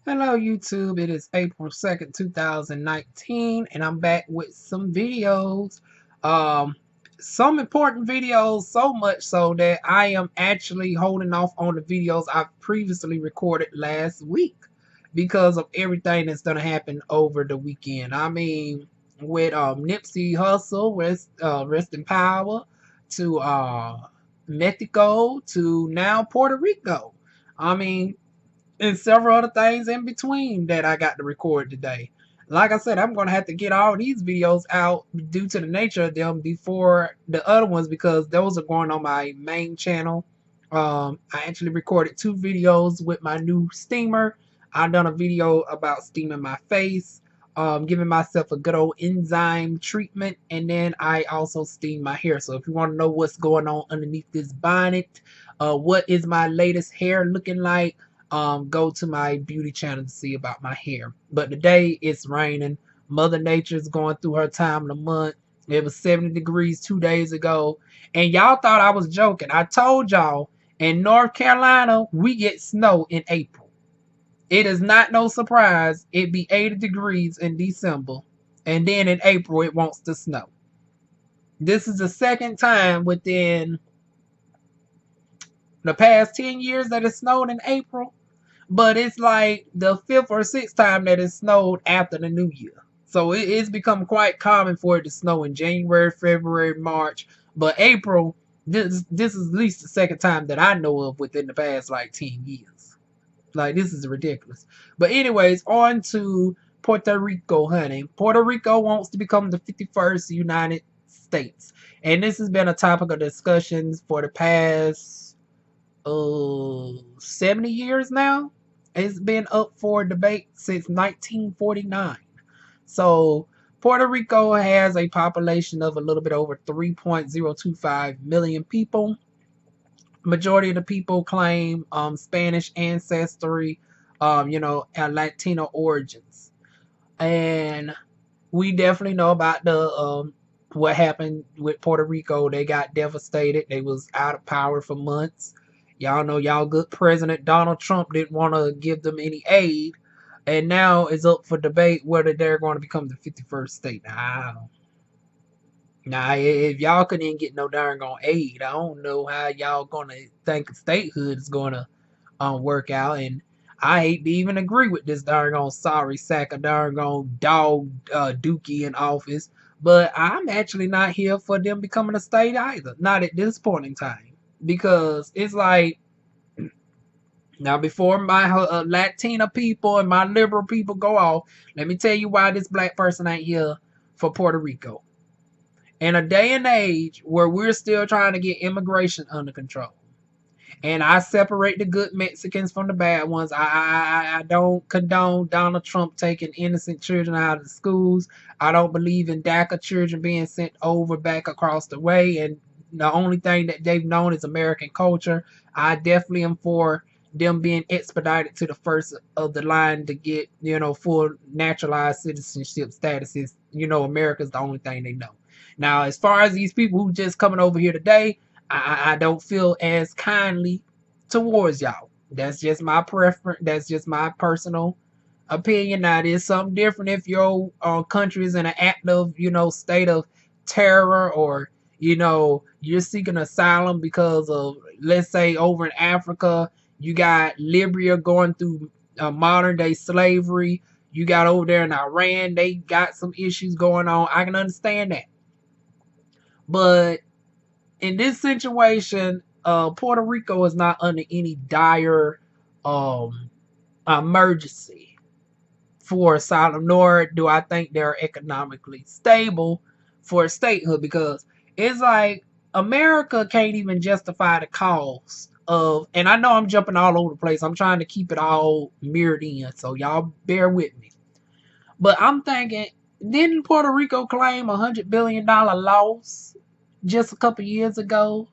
Hello YouTube, it is April 2nd, 2019, and I'm back with some videos. Um, some important videos, so much so that I am actually holding off on the videos I've previously recorded last week because of everything that's gonna happen over the weekend. I mean, with Nipsey Hussle, rest in power, to Mexico, to now Puerto Rico. I mean, and several other things in between that I got to record today. Like I said, I'm going to have to get all these videos out due to the nature of them before the other ones because those are going on my main channel. I actually recorded 2 videos with my new steamer. I've done a video about steaming my face, giving myself a good old enzyme treatment, and then I also steam my hair. So if you want to know what's going on underneath this bonnet, what is my latest hair looking like, go to my beauty channel to see about my hair. But today it's raining. Mother Nature's going through her time of the month. It was 70 degrees 2 days ago. And y'all thought I was joking. I told y'all in North Carolina, we get snow in April. It is not no surprise. It be 80 degrees in December. And then in April, it wants to snow. This is the second time within the past 10 years that it snowed in April, but it's like the fifth or sixth time that it snowed after the new year. So it's become quite common for it to snow in January, February, March, but April, this is at least the second time that I know of within the past like 10 years. Like, this is ridiculous. But anyways, on to Puerto Rico, honey. Puerto Rico wants to become the 51st United States. And this has been a topic of discussions for the past 70 years now. It's been up for debate since 1949. So Puerto Rico has a population of a little bit over 3.025 million people. Majority of the people claim Spanish ancestry, and Latino origins. And we definitely know about the what happened with Puerto Rico. They got devastated. They was out of power for months. Y'all know y'all good president Donald Trump didn't want to give them any aid, and now it's up for debate whether they're going to become the 51st state. Now, if y'all couldn't get no darn on aid, I don't know how y'all gonna think statehood is gonna work out. And I hate to even agree with this darn on sorry sack of darn on dog Dookie in office, but I'm actually not here for them becoming a state either. Not at this point in time, because it's like, now before my Latina people and my liberal people go off, let me tell you why this black person ain't here for Puerto Rico. In a day and age where we're still trying to get immigration under control, and I separate the good Mexicans from the bad ones. I don't condone Donald Trump taking innocent children out of the schools. I don't believe in DACA children being sent over back across the way, and the only thing that they've known is American culture. I definitely am for them being expedited to the first of the line to get, full naturalized citizenship statuses. America's the only thing they know. Now, as far as these people who just coming over here today, I don't feel as kindly towards y'all. That's just my preference. That's just my personal opinion. Now, it is something different if your country is in an active, state of terror, or you're seeking asylum because of, let's say, over in Africa, you got Libya going through modern day slavery. You got over there in Iran, they got some issues going on. I can understand that. But in this situation, Puerto Rico is not under any dire emergency for asylum, nor do I think they're economically stable for statehood, because it's like America can't even justify the cost of, and I know I'm jumping all over the place. I'm trying to keep it all mirrored in, so y'all bear with me. But I'm thinking, didn't Puerto Rico claim $100 billion loss just a couple years ago?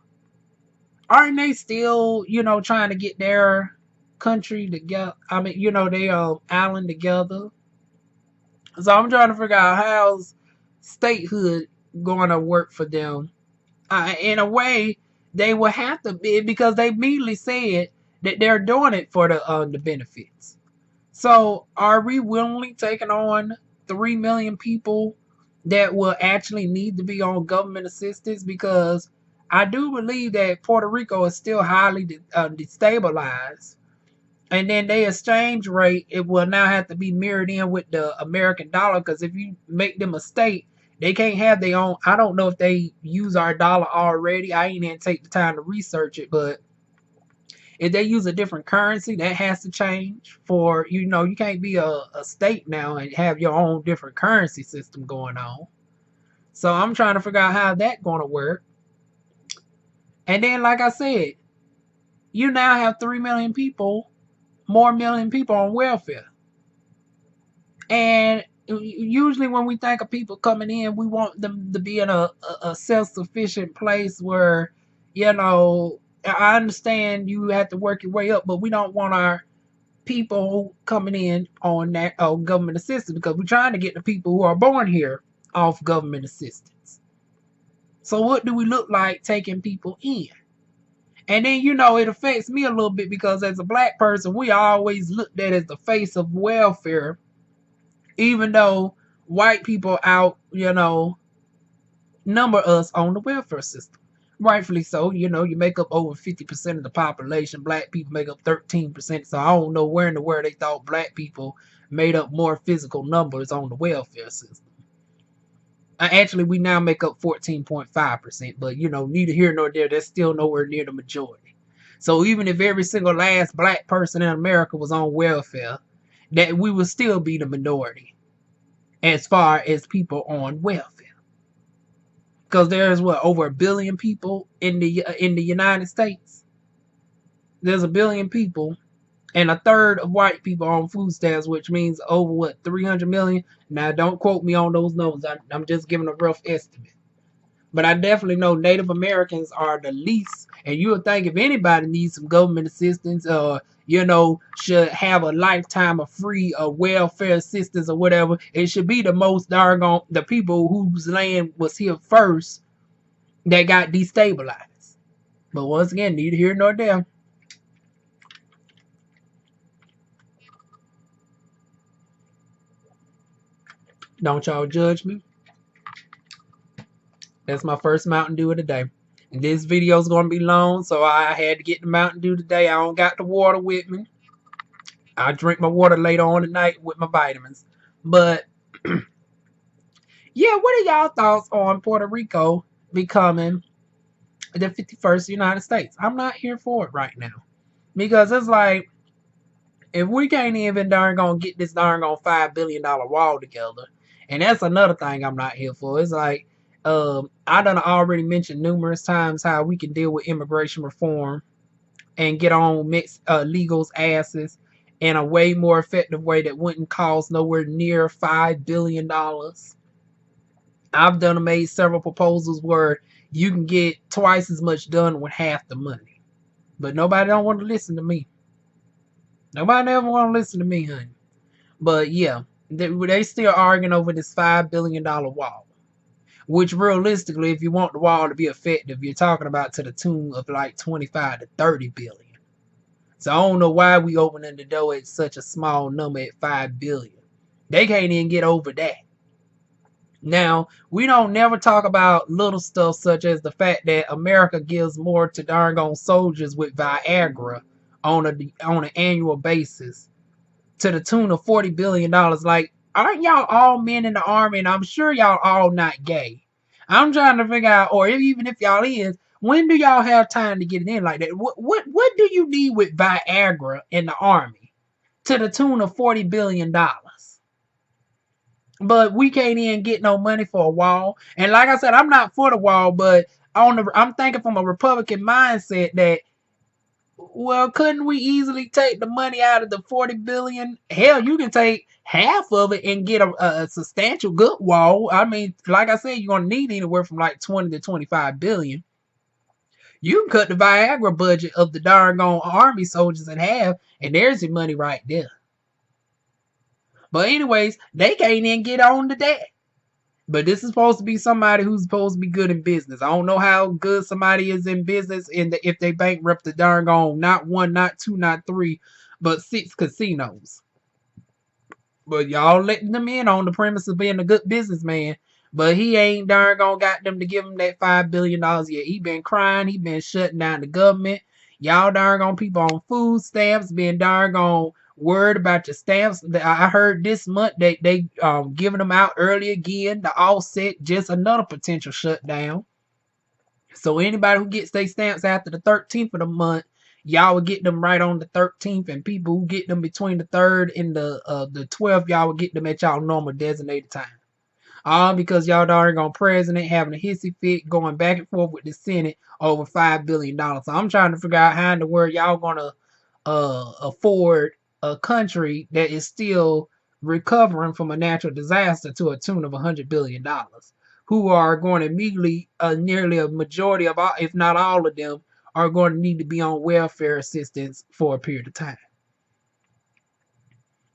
Aren't they still, trying to get their country together? I mean, they island together. So I'm trying to figure out how's statehood going to work for them. In a way, they will have to be, because they immediately said that they're doing it for the benefits. So are we willingly taking on 3 million people that will actually need to be on government assistance? Because I do believe that Puerto Rico is still highly destabilized. And then their exchange rate, it will now have to be mirrored in with the American dollar. Because if you make them a state, they can't have their own. I don't know if they use our dollar already. I ain't even take the time to research it, but if they use a different currency, that has to change. For you can't be a state now and have your own different currency system going on. So I'm trying to figure out how that going to work. And then, like I said, you now have 3 million people, more million people on welfare. And usually when we think of people coming in, we want them to be in a self-sufficient place where, I understand you have to work your way up, but we don't want our people coming in on that government assistance, because we're trying to get the people who are born here off government assistance. So what do we look like taking people in? And then, it affects me a little bit, because as a black person, we always looked at as the face of welfare, even though white people number us on the welfare system. Rightfully so. You make up over 50% of the population. Black people make up 13%. So I don't know where in the world they thought black people made up more physical numbers on the welfare system. Actually, we now make up 14.5%. But, neither here nor there, that's still nowhere near the majority. So even if every single last black person in America was on welfare, that we would still be the minority as far as people on welfare. Because there's over 1 billion people in the United States. There's 1 billion people, and a third of white people on food stamps, which means over 300 million. Now, don't quote me on those numbers. I'm just giving a rough estimate. But I definitely know Native Americans are the least. And you would think if anybody needs some government assistance, should have a lifetime of free welfare assistance or whatever, it should be the most doggone the people whose land was here first that got destabilized. But once again, neither here nor there. Don't y'all judge me. That's my first Mountain Dew of the day. And this video is going to be long, so I had to get the Mountain Dew today. I don't got the water with me. I drink my water later on tonight with my vitamins. But, yeah, what are y'all thoughts on Puerto Rico becoming the 51st United States? I'm not here for it right now. Because it's like, if we can't even darn gonna get this darn gonna $5 billion wall together, and that's another thing I'm not here for. It's like, I done already mentioned numerous times how we can deal with immigration reform and get on legals asses in a way more effective way that wouldn't cost nowhere near $5 billion. I've made several proposals where you can get twice as much done with half the money. But nobody don't want to listen to me. Nobody ever want to listen to me, honey. But yeah, they still arguing over this $5 billion wall. Which realistically, if you want the wall to be effective, you're talking about to the tune of like 25 to 30 billion. So I don't know why we opening the door at such a small number at 5 billion. They can't even get over that. Now, we don't never talk about little stuff such as the fact that America gives more to darn gone soldiers with Viagra on an annual basis to the tune of $40 billion. Like, aren't y'all all men in the army? And I'm sure y'all all not gay. I'm trying to figure out, or even if y'all is, when do y'all have time to get it in like that? What do you need with Viagra in the army to the tune of $40 billion? But we can't even get no money for a wall. And like I said, I'm not for the wall, but I'm thinking from a Republican mindset that, well, couldn't we easily take the money out of the 40 billion? Hell, you can take half of it and get a substantial good wall. I mean, like I said, you're gonna need anywhere from like 20 to 25 billion. You can cut the Viagra budget of the darn gone army soldiers in half, and there's your money right there. But anyways, they can't even get on to that. But this is supposed to be somebody who's supposed to be good in business. I don't know how good somebody is in business if they bankrupt the darn gone not one, not two, not three, but 6 casinos. But y'all letting them in on the premise of being a good businessman. But he ain't darn gonna got them to give him that $5 billion yet. He been crying. He been shutting down the government. Y'all darn gone people on food stamps being darn gone worried about your stamps. I heard this month they giving them out early again. The offset, just another potential shutdown. So anybody who gets their stamps after the 13th of the month, y'all will get them right on the 13th, and people who get them between the 3rd and the 12th, y'all will get them at y'all normal designated time. All because y'all darn gone president having a hissy fit going back and forth with the Senate over $5 billion. So I'm trying to figure out how in the world y'all gonna afford a country that is still recovering from a natural disaster to a tune of $100 billion, who are going to immediately, nearly a majority of all, if not all of them, are going to need to be on welfare assistance for a period of time.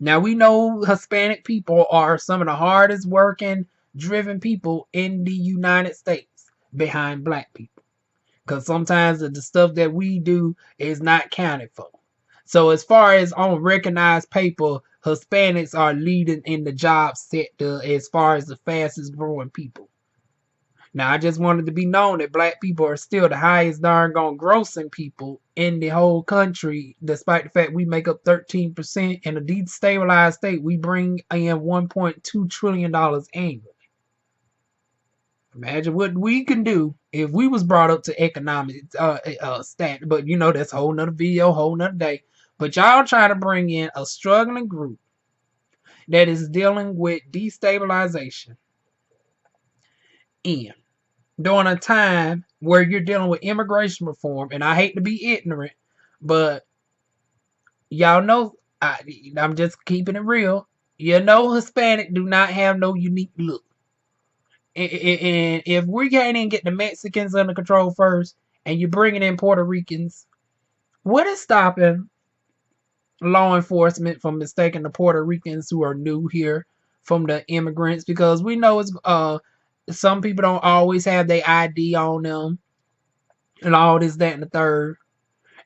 Now we know Hispanic people are some of the hardest working, driven people in the United States behind black people. Because sometimes the stuff that we do is not counted for. So as far as on recognized paper, Hispanics are leading in the job sector as far as the fastest growing people. Now, I just wanted to be known that black people are still the highest darn gone grossing people in the whole country, despite the fact we make up 13%. In a destabilized state, we bring in $1.2 trillion annually. Imagine what we can do if we was brought up to economic stat. But that's a whole nother video, whole nother day. But y'all try to bring in a struggling group that is dealing with destabilization in during a time where you're dealing with immigration reform. And I hate to be ignorant, but y'all know, I'm just keeping it real. Hispanic do not have no unique look. And if we can't even get the Mexicans under control first, and you're bringing in Puerto Ricans, what is stopping law enforcement from mistaking the Puerto Ricans who are new here from the immigrants? Because we know it's some people don't always have their ID on them, and all this, that, and the third.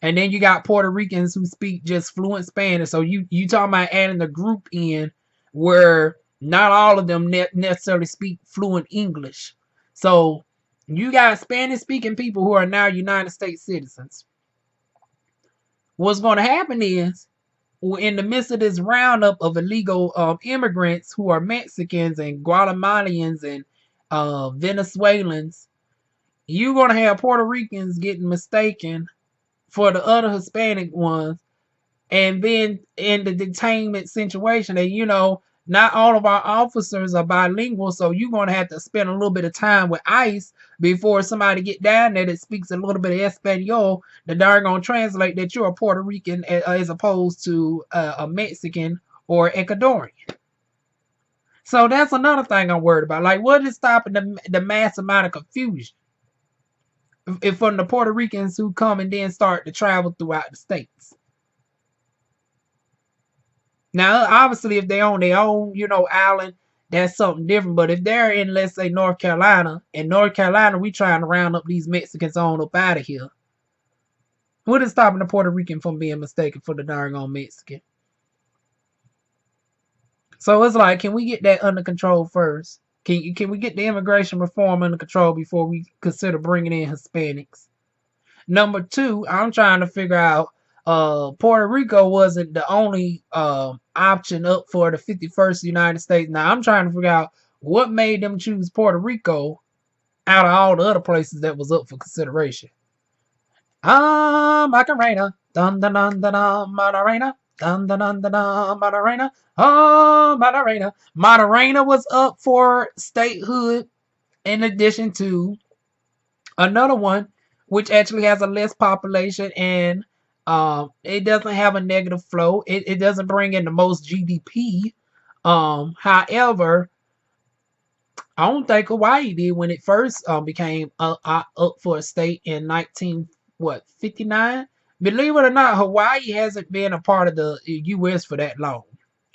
And then you got Puerto Ricans who speak just fluent Spanish. So you talking about adding the group in where not all of them necessarily speak fluent English. So you got Spanish speaking people who are now United States citizens. What's going to happen is, in the midst of this roundup of illegal immigrants who are Mexicans and Guatemalans and Venezuelans, you're going to have Puerto Ricans getting mistaken for the other Hispanic ones, and then in the detainment situation. And not all of our officers are bilingual, so you're going to have to spend a little bit of time with ICE before somebody get down there that speaks a little bit of Espanol, that they're going to translate that you're a Puerto Rican as opposed to a Mexican or Ecuadorian. So that's another thing I'm worried about. Like, what is stopping the mass amount of confusion if from the Puerto Ricans who come and then start to travel throughout the states? Now, obviously, if they own their own, island, that's something different. But if they're in, let's say, North Carolina, in North Carolina, we trying to round up these Mexicans on up out of here. What is stopping the Puerto Rican from being mistaken for the darn on Mexican? So it's like, can we get that under control first? Can we get the immigration reform under control before we consider bringing in Hispanics? Number two, I'm trying to figure out, Puerto Rico wasn't the only option up for the 51st United States. Now I'm trying to figure out what made them choose Puerto Rico out of all the other places that was up for consideration. Macarena, dun dun dun dun dun, Macarena, dun dun dun dun dun, Macarena, Macarena. Macarena was up for statehood, in addition to another one which actually has a less population, and it doesn't have a negative flow. It doesn't bring in the most GDP. However, I don't think Hawaii did when it first became up for a state in 1959. Believe it or not, Hawaii hasn't been a part of the U.S. for that long.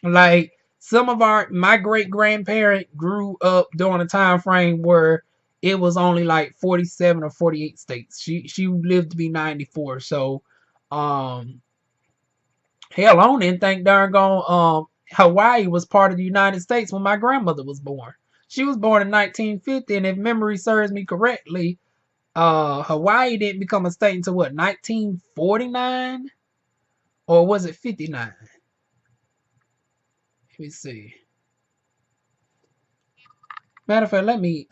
Like, some of my great grandparent grew up during a time frame where it was only like 47 or 48 states. She lived to be 94. So hell, I don't even think darn gone Hawaii was part of the United States when my grandmother was born. She was born in 1950, and if memory serves me correctly, Hawaii didn't become a state until what, 1949? Or was it 59? Let me see. Matter of fact, let me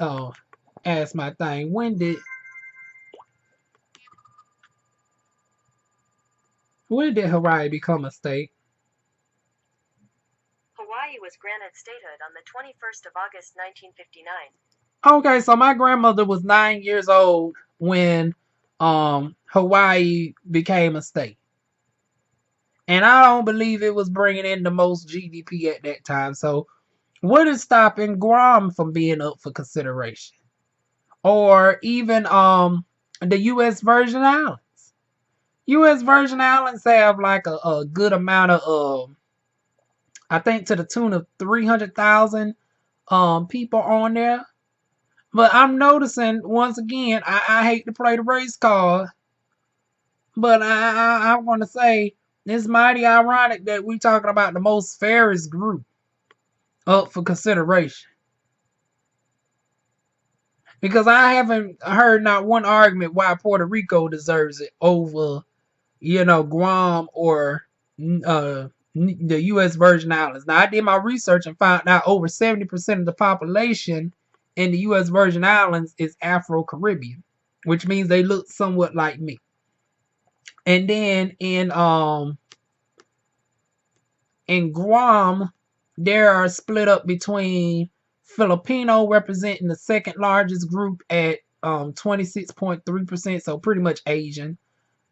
ask my thing. When did Hawaii become a state? Hawaii was granted statehood on the 21st of August 1959. Okay, so my grandmother was 9 years old when Hawaii became a state. And I don't believe it was bringing in the most GDP at that time. So what is stopping Guam from being up for consideration? Or even the US Virgin Islands. US Virgin Islands have like a good amount of I think to the tune of 300,000 people on there. But I'm noticing once again, I hate to play the race card, but I want to say it's mighty ironic that we talking about the most fairest group up for consideration. Because I haven't heard not one argument why Puerto Rico deserves it over, Guam or the U.S. Virgin Islands. Now, I did my research and found out over 70% of the population in the U.S. Virgin Islands is Afro-Caribbean, which means they look somewhat like me. And then in Guam, they are split up between Filipino representing the second largest group at 26.3%, so pretty much Asian.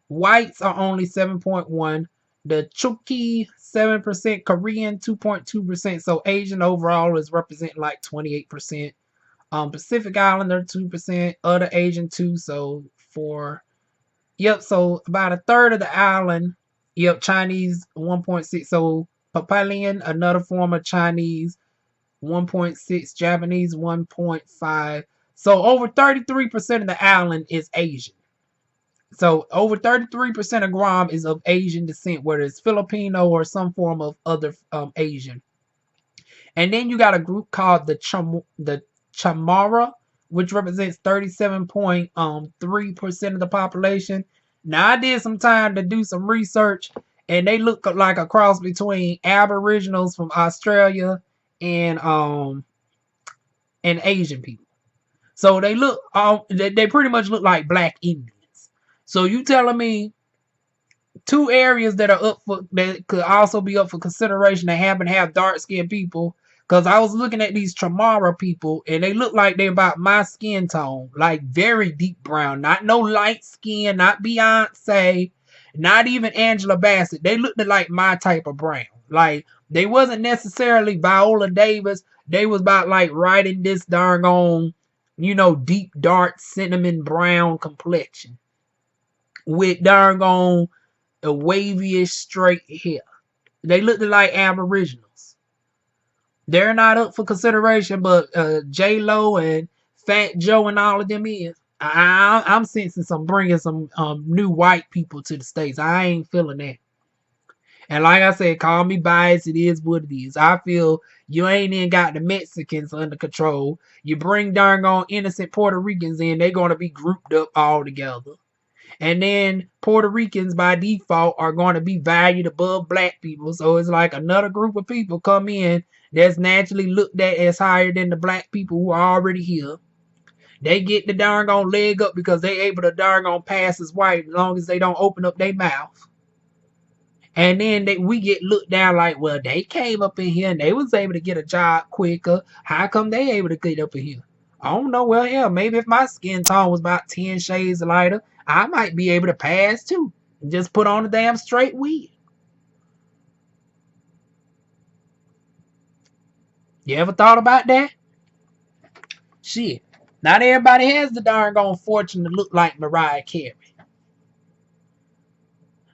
Whites are only 7.1%. The Chukchi 7%, Korean 2.2%. So Asian overall is representing like 28%. Pacific Islander 2%, other Asian 2, so 4. Yep, so about a third of the island. Yep, Chinese 1.6. So Papalian, another form of Chinese 1.6, Japanese 1.5. So over 33% of the island is Asian. So over 33% of Guam is of Asian descent, whether it's Filipino or some form of other Asian. And then you got a group called the Chamorro, which represents 37.3% of the population. Now I did some time to do some research, and they look like a cross between Aboriginals from Australia and Asian people. So they look they pretty much look like black Indians. So you telling me two areas that are up for that could also be up for consideration that happen to have dark skinned people? Because I was looking at these Chamorro people and they look like they're about my skin tone, like very deep brown, not no light skin, not Beyonce, not even Angela Bassett. They looked like my type of brown. Like they wasn't necessarily Viola Davis. They was about like right in this darn on, deep dark cinnamon brown complexion with darn on a wavy straight hair. They look like Aboriginals. They're not up for consideration, but J Lo and Fat Joe and all of them is. I'm sensing some bringing some new white people to the States. I ain't feeling that. And like I said, call me biased. It is what it is. I feel you ain't even got the Mexicans under control. You bring darn on innocent Puerto Ricans in, they're going to be grouped up all together. And then Puerto Ricans by default are going to be valued above black people. So it's like another group of people come in that's naturally looked at as higher than the black people who are already here. They get the darn on leg up because they able to darn on pass as white as long as they don't open up their mouth. And then we get looked down like, well, they came up in here and they was able to get a job quicker. How come they able to get up in here? I don't know. Well, yeah, maybe if my skin tone was about 10 shades lighter, I might be able to pass too. Just put on a damn straight wig. You ever thought about that? Shit. Not everybody has the darn gone fortune to look like Mariah Carey.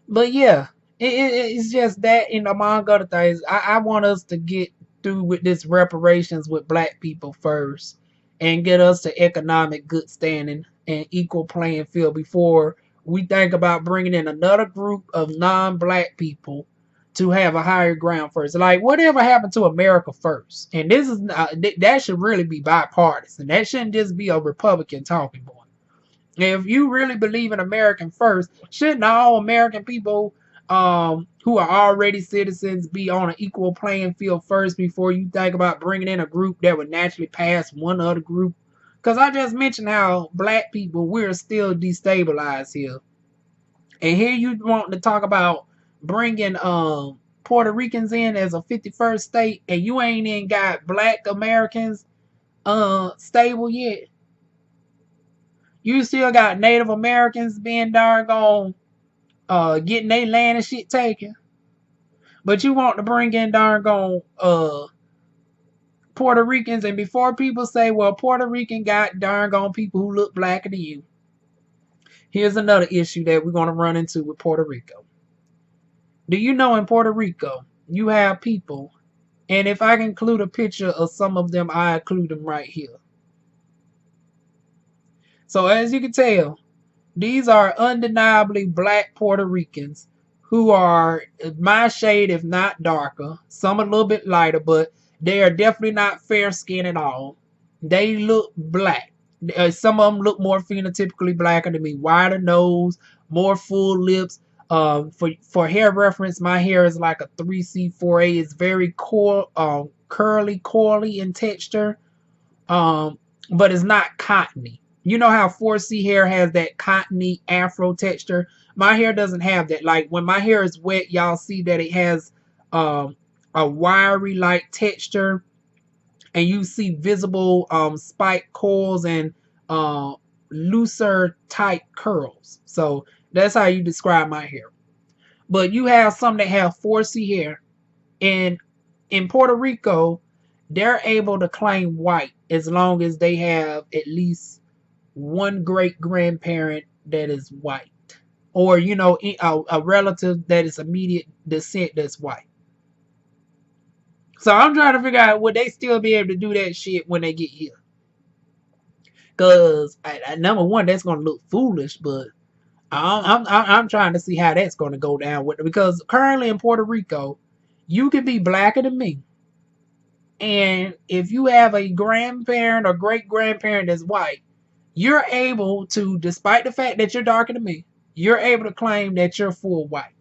But yeah, it's just that and among other things. I want us to get through with this reparations with black people first and get us to economic good standing and equal playing field before we think about bringing in another group of non-black people to have a higher ground first. Like whatever happened to America first, and this is that should really be bipartisan. That shouldn't just be a Republican talking point. If you really believe in American first, shouldn't all American people who are already citizens be on an equal playing field first before you think about bringing in a group that would naturally pass one other group? Because I just mentioned how black people, we're still destabilized here. And here you want to talk about bringing Puerto Ricans in as a 51st state, and you ain't even got black Americans stable yet. You still got Native Americans being doggone getting their land and shit taken. But you want to bring in doggone Puerto Ricans, and before people say, well, Puerto Rican got doggone people who look blacker than you, here's another issue that we're going to run into with Puerto Rico. Do you know in Puerto Rico, you have people, and if I can include a picture of some of them, I include them right here. So as you can tell, these are undeniably black Puerto Ricans who are my shade, if not darker. Some a little bit lighter, but they are definitely not fair skinned at all. They look black. Some of them look more phenotypically blacker than me. Wider nose, more full lips. For hair reference, my hair is like a 3C, 4A. It's very curly, coily in texture, but it's not cottony. You know how 4C hair has that cottony afro texture? My hair doesn't have that. Like when my hair is wet, y'all see that it has a wiry like texture, and you see visible spike coils and looser tight curls. So that's how you describe my hair. But you have some that have 4C hair, and in Puerto Rico, they're able to claim white as long as they have at least one great grandparent that is white, or a relative that is immediate descent that's white. So I'm trying to figure out would they still be able to do that shit when they get here? Because number one, that's gonna look foolish, but I'm trying to see how that's gonna go down with it. Because currently in Puerto Rico, you can be blacker than me, and if you have a grandparent or great grandparent that's white, you're able to, despite the fact that you're darker than me, you're able to claim that you're full white.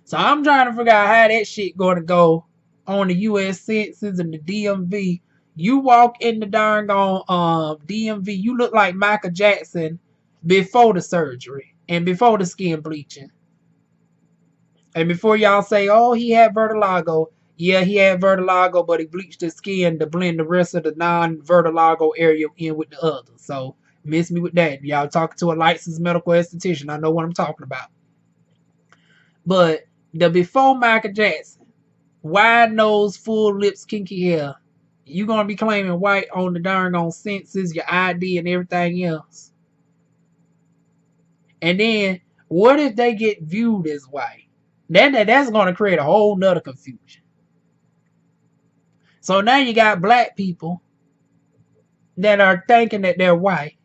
So I'm trying to figure out how that shit going to go on the U.S. Census and the DMV. You walk in the darn DMV, you look like Michael Jackson before the surgery and before the skin bleaching. And before y'all say, oh, he had vertigo. Yeah, he had vertigo, but he bleached his skin to blend the rest of the non-vertigo area in with the others. So miss me with that. Y'all talking to a licensed medical esthetician. I know what I'm talking about. But the before Michael Jackson, wide nose, full lips, kinky hair, you gonna be claiming white on the darn on census, your ID, and everything else. And then what if they get viewed as white? That's gonna create a whole nother confusion. So now you got black people that are thinking that they're white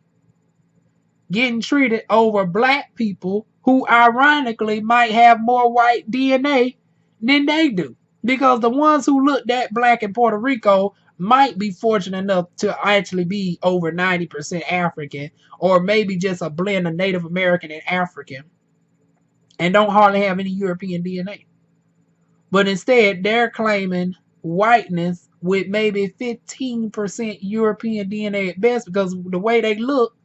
getting treated over black people who ironically might have more white DNA than they do. Because the ones who look that black in Puerto Rico might be fortunate enough to actually be over 90% African, or maybe just a blend of Native American and African, and don't hardly have any European DNA. But instead, they're claiming whiteness with maybe 15% European DNA at best, because the way they look,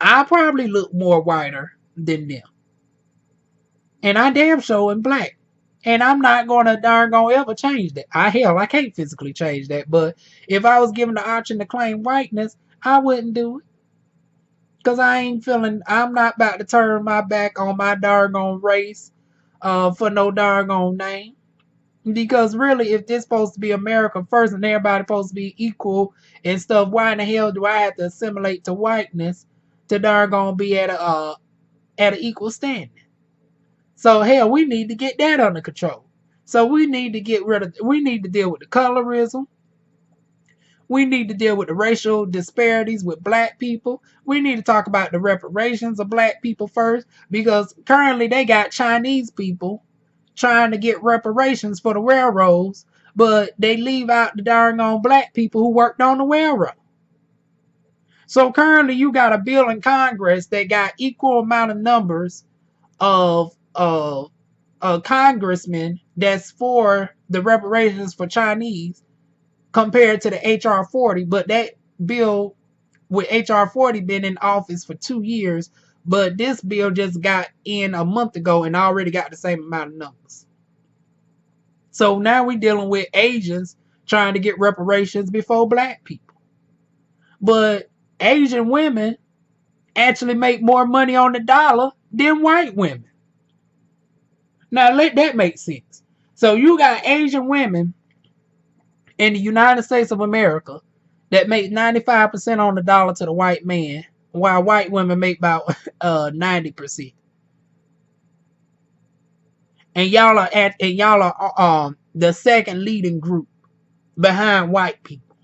I probably look more whiter than them. And I damn sure am black. And I'm not gonna ever change that. I can't physically change that. But if I was given the option to claim whiteness, I wouldn't do it. Cause I'm not about to turn my back on my doggone race for no doggone name. Because really, if this supposed to be America first and everybody supposed to be equal and stuff, why in the hell do I have to assimilate to whiteness to doggone be at an equal standing? So hell, we need to get that under control. So we need to deal with the colorism. We need to deal with the racial disparities with black people. We need to talk about the reparations of black people first, because currently they got Chinese people trying to get reparations for the railroads, but they leave out the darn on black people who worked on the railroad. So currently you got a bill in Congress that got equal amount of numbers of congressmen that's for the reparations for Chinese compared to the HR 40, but that bill with HR 40 been in office for 2 years, but this bill just got in a month ago and already got the same amount of numbers. So now we're dealing with Asians trying to get reparations before black people. But Asian women actually make more money on the dollar than white women. Now let that make sense. So you got Asian women in the United States of America that make 95% on the dollar to the white man, while white women make about 90%. And y'all are the second leading group behind white people.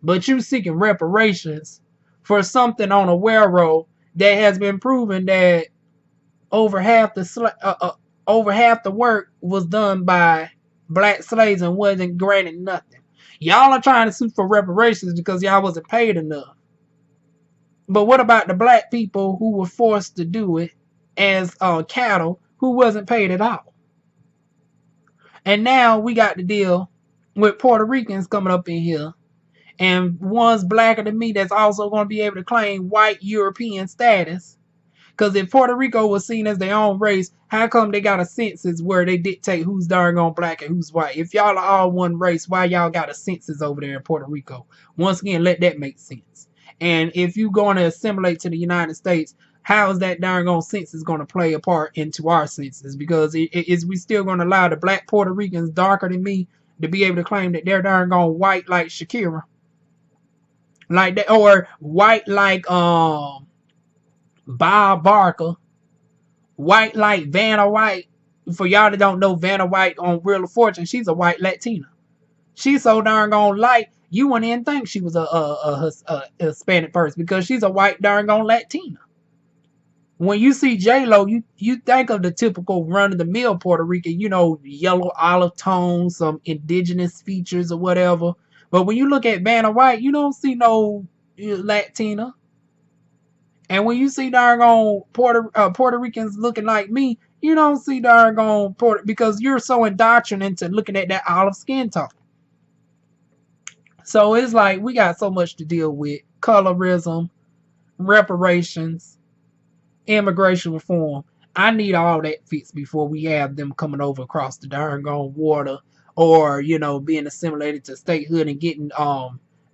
But you seeking reparations for something on a railroad that has been proven that over half the work was done by black slaves and wasn't granted nothing. Y'all are trying to sue for reparations because y'all wasn't paid enough. But what about the black people who were forced to do it as cattle who wasn't paid at all? And now we got to deal with Puerto Ricans coming up in here, and one's blacker than me that's also going to be able to claim white European status. Because if Puerto Rico was seen as their own race, how come they got a census where they dictate who's darn on black and who's white? If y'all are all one race, why y'all got a census over there in Puerto Rico? Once again, let that make sense. And if you going to assimilate to the United States, how is that darn on census going to play a part into our census? Because is we still going to allow the black Puerto Ricans darker than me to be able to claim that they're darn on white like Shakira? Like that, or white like Bob Barker, white like Vanna White. For y'all that don't know Vanna White on Wheel of Fortune, she's a white Latina. She's so darn gone light, you wouldn't even think she was a Hispanic person because she's a white darn gone Latina. When you see J-Lo, you think of the typical run-of-the-mill Puerto Rican, yellow olive tones, some indigenous features or whatever. But when you look at Vanna White, you don't see no Latina. And when you see darn Puerto Ricans looking like me, you don't see darn because you're so indoctrinated into looking at that olive skin tone. So it's like we got so much to deal with: colorism, reparations, immigration reform. I need all that fixed before we have them coming over across the darn water, or being assimilated to statehood and getting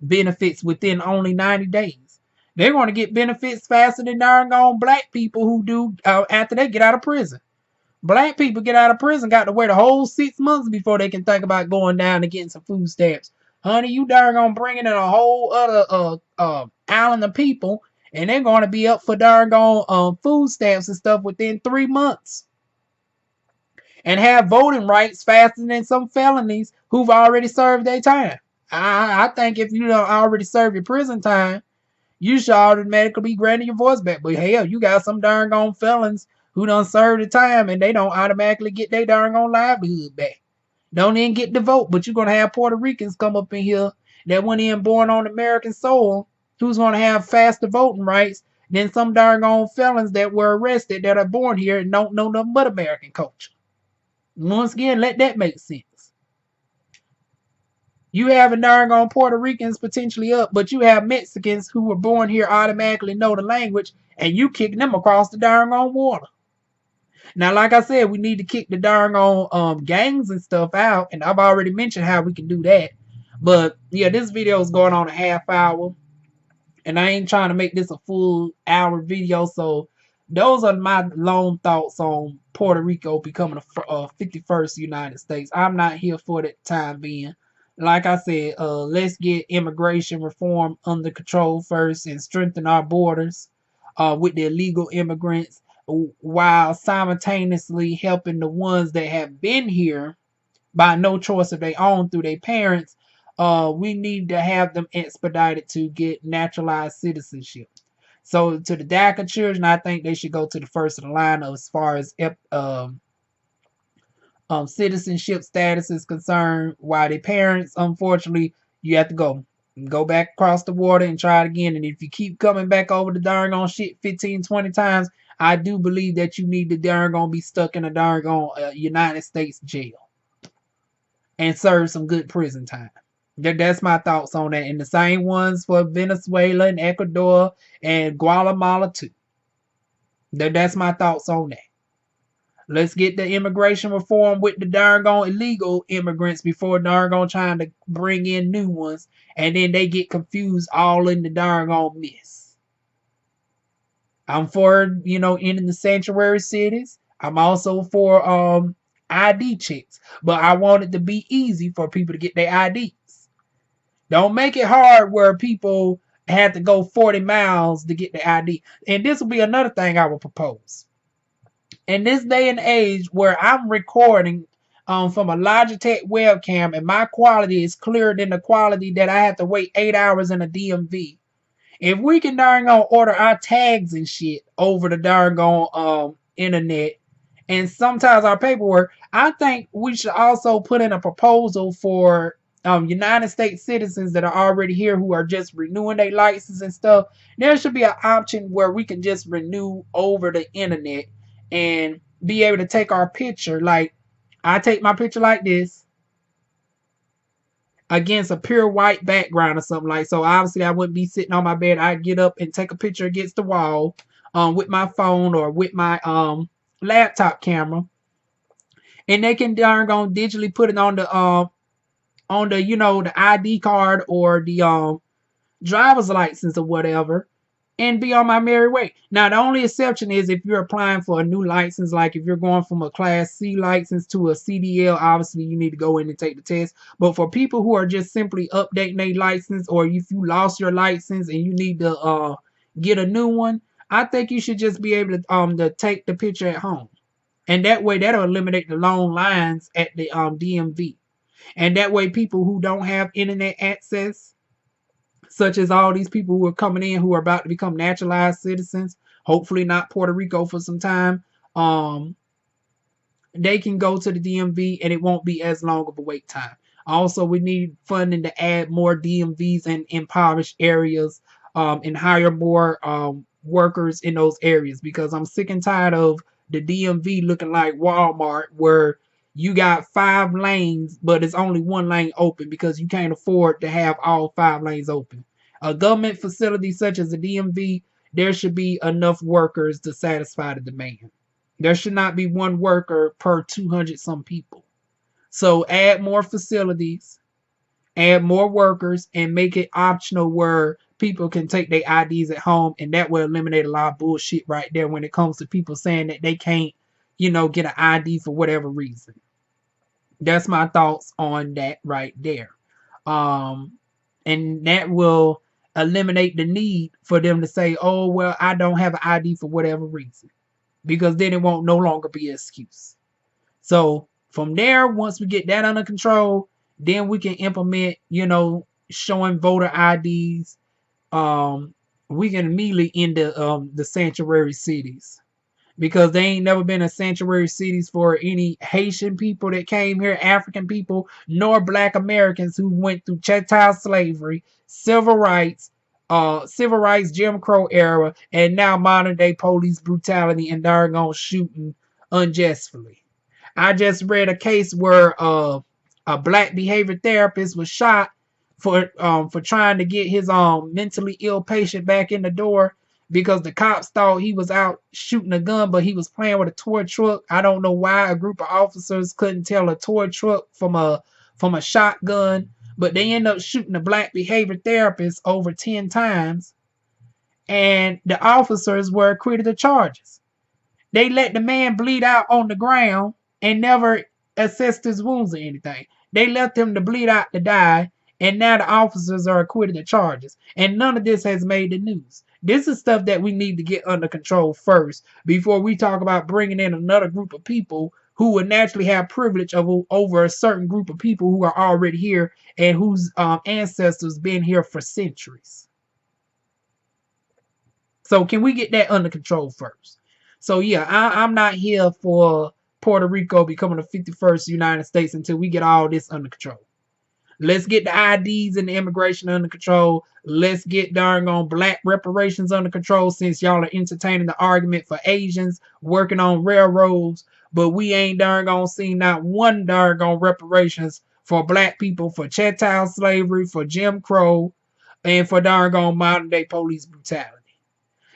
benefits within only 90 days. They're going to get benefits faster than darn black people who do after they get out of prison. Black people get out of prison, got to wait a whole 6 months before they can think about going down and getting some food stamps. Honey, you darn bringing in a whole other island of people, and they're going to be up for darn food stamps and stuff within 3 months, and have voting rights faster than some felonies who've already served their time. I think if you don't already serve your prison time, you should automatically be granted your voice back. But hell, you got some darn felons who done served the time and they don't automatically get their darn livelihood back. Don't even get the vote, but you're going to have Puerto Ricans come up in here that went in born on American soil who's going to have faster voting rights than some darn felons that were arrested that are born here and don't know nothing but American culture. Once again, let that make sense. You have darn Puerto Ricans potentially up, but you have Mexicans who were born here automatically know the language, and you kicking them across the darn water. Now, like I said, we need to kick the darn gangs and stuff out, and I've already mentioned how we can do that. But yeah, this video is going on a half hour, and I ain't trying to make this a full hour video. So those are my long thoughts on Puerto Rico becoming a 51st United States. I'm not here for that time being. Like I said, let's get immigration reform under control first and strengthen our borders with the illegal immigrants, while simultaneously helping the ones that have been here by no choice of their own through their parents. We need to have them expedited to get naturalized citizenship. So to the DACA children, I think they should go to the first of the line as far as citizenship status is concerned. While their parents, unfortunately, you have to go back across the water and try it again. And if you keep coming back over the darn on shit 15, 20 times, I do believe that you need to darn be stuck in a darn United States jail and serve some good prison time. That's my thoughts on that. And the same ones for Venezuela and Ecuador and Guatemala too. That's my thoughts on that. Let's get the immigration reform with the darn illegal immigrants before darn trying to bring in new ones, and then they get confused all in the darn mess. I'm for ending the sanctuary cities. I'm also for ID checks, but I want it to be easy for people to get their IDs. Don't make it hard where people have to go 40 miles to get the ID. And this will be another thing I will propose. In this day and age where I'm recording from a Logitech webcam and my quality is clearer than the quality that I have to wait 8 hours in a DMV, if we can darn order our tags and shit over the darn internet and sometimes our paperwork, I think we should also put in a proposal for United States citizens that are already here who are just renewing their license and stuff. There should be an option where we can just renew over the internet and be able to take our picture. Like, I take my picture like this against a pure white background or something like. So obviously I wouldn't be sitting on my bed. I'd get up and take a picture against the wall with my phone or with my laptop camera, and they can darn digitally put it on the the ID card or the driver's license or whatever, and be on my merry way. Now, the only exception is if you're applying for a new license, like if you're going from a Class C license to a CDL, obviously you need to go in and take the test. But for people who are just simply updating their license, or if you lost your license and you need to get a new one, I think you should just be able to take the picture at home. And that way, that'll eliminate the long lines at the DMV. And that way, people who don't have internet access, such as all these people who are coming in who are about to become naturalized citizens, hopefully not Puerto Rico for some time, they can go to the DMV and it won't be as long of a wait time. Also, we need funding to add more DMVs in impoverished areas and hire more workers in those areas, because I'm sick and tired of the DMV looking like Walmart, where you got 5 lanes, but it's only 1 lane open because you can't afford to have all 5 lanes open. A government facility such as the DMV, there should be enough workers to satisfy the demand. There should not be 1 worker per 200 some people. So add more facilities, add more workers, and make it optional where people can take their IDs at home, and that will eliminate a lot of bullshit right there when it comes to people saying that they can't, get an ID for whatever reason. That's my thoughts on that right there. And that will eliminate the need for them to say, oh, well, I don't have an ID for whatever reason, because then it won't no longer be an excuse. So from there, once we get that under control, then we can implement, showing voter IDs. We can immediately end the sanctuary cities, because they ain't never been a sanctuary cities for any Haitian people that came here, African people, nor Black Americans who went through chattel slavery, civil rights, Jim Crow era, and now modern day police brutality and doggone shooting unjustly. I just read a case where a Black behavior therapist was shot for trying to get his mentally ill patient back in the door, because the cops thought he was out shooting a gun, but he was playing with a toy truck. I don't know why a group of officers couldn't tell a toy truck from a shotgun, but they ended up shooting the Black behavior therapist over 10 times, and the officers were acquitted of charges. They let the man bleed out on the ground and never assessed his wounds or anything. They left him to bleed out to die, and now the officers are acquitted of charges. And none of this has made the news. This is stuff that we need to get under control first before we talk about bringing in another group of people who would naturally have privilege over a certain group of people who are already here and whose ancestors been here for centuries. So can we get that under control first? So yeah, I'm not here for Puerto Rico becoming the 51st United States until we get all this under control. Let's get the IDs and the immigration under control. Let's get darn on black reparations under control, since y'all are entertaining the argument for Asians working on railroads, but we ain't darn gonna see not one darn on reparations for black people, for chattel slavery, for Jim Crow, and for darn on modern day police brutality.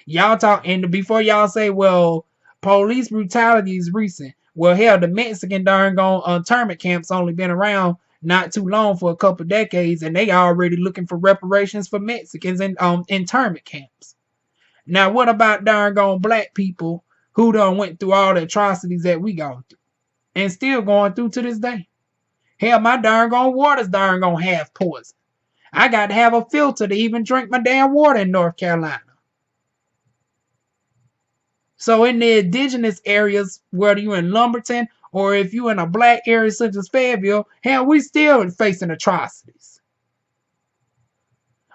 Y'all talk, and before y'all say, well, police brutality is recent. Well, hell, the Mexican darn gone internment camps only been around not too long, for a couple decades, and they already looking for reparations for Mexicans in internment camps. Now, what about darn gone black people who done went through all the atrocities that we gone through and still going through to this day? Hell, my darn gone water's darn gonna have poison. I got to have a filter to even drink my damn water in North Carolina. So in the indigenous areas, whether you're in Lumberton or if you're in a black area such as Fayetteville, hell, we still facing atrocities.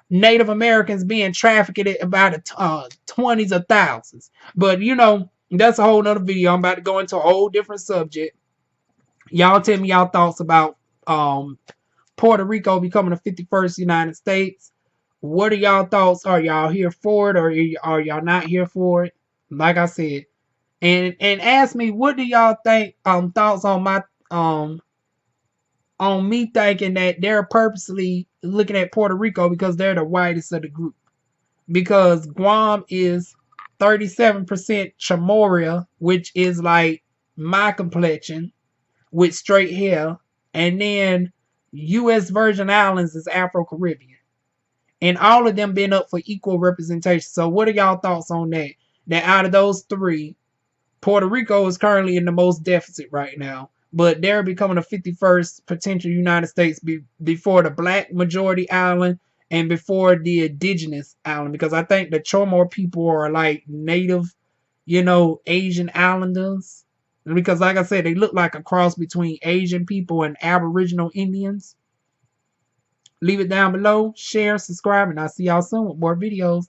Native Americans being trafficked at about 20s of thousands. But, you know, that's a whole nother video. I'm about to go into a whole different subject. Y'all tell me y'all thoughts about Puerto Rico becoming the 51st United States. What are y'all thoughts? Are y'all here for it, or are y'all not here for it? Like I said, and ask me, what do y'all think? Thoughts on my on me thinking that they're purposely looking at Puerto Rico because they're the whitest of the group. Because Guam is 37% Chamorro, which is like my complexion with straight hair, and then U.S. Virgin Islands is Afro-Caribbean, and all of them been up for equal representation. So, what are y'all thoughts on that? That out of those three, Puerto Rico is currently in the most deficit right now, but they're becoming the 51st potential United States before the black majority island and before the indigenous island, because I think the Chamorro people are like native, you know, Asian islanders. Because like I said, they look like a cross between Asian people and Aboriginal Indians. Leave it down below, share, subscribe, and I'll see y'all soon with more videos.